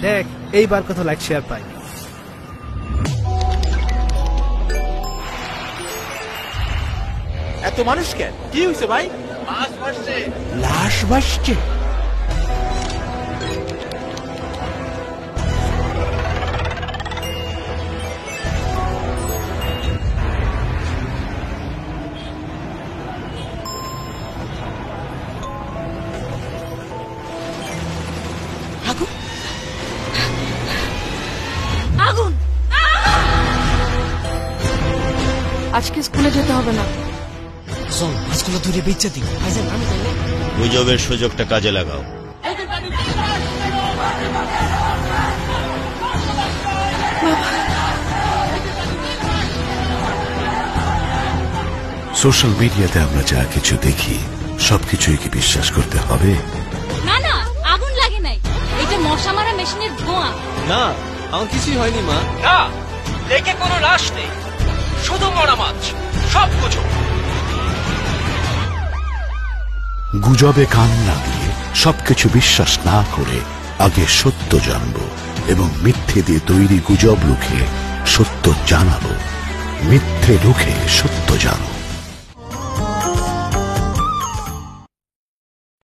দেখ এইবার কত লাইক শেয়ার পাই। এত মানুষ কেন? কি হয়েছে ভাই? লাশ ভাসছে। আগুন! আজকে স্কুলে যেতে হবে না। চল মাছগুলো ধরে বেচে দিই। গুজবের সুযোগটা কাজে লাগাও। সোশ্যাল মিডিয়াতে আমরা যা কিছু দেখি সবকিছুই কি বিশ্বাস করতে হবে? না না, আগুন লাগে নাই, এটা মশা মারা মেশিনের ধোঁয়া। না, আমার কিছুই হয়নি মা। না, লেকে কোনো লাশ নেই, শুধু মরা মাছ। সব গুজব। গুজবে কান লাগিয়ে সবকিছু বিশ্বাস না করে আগে সত্য জানবো এবং মিথ্যে দিয়ে তৈরি গুজব রুখে সত্য জানাবো। মিথ্যে রুখে সত্য জানো।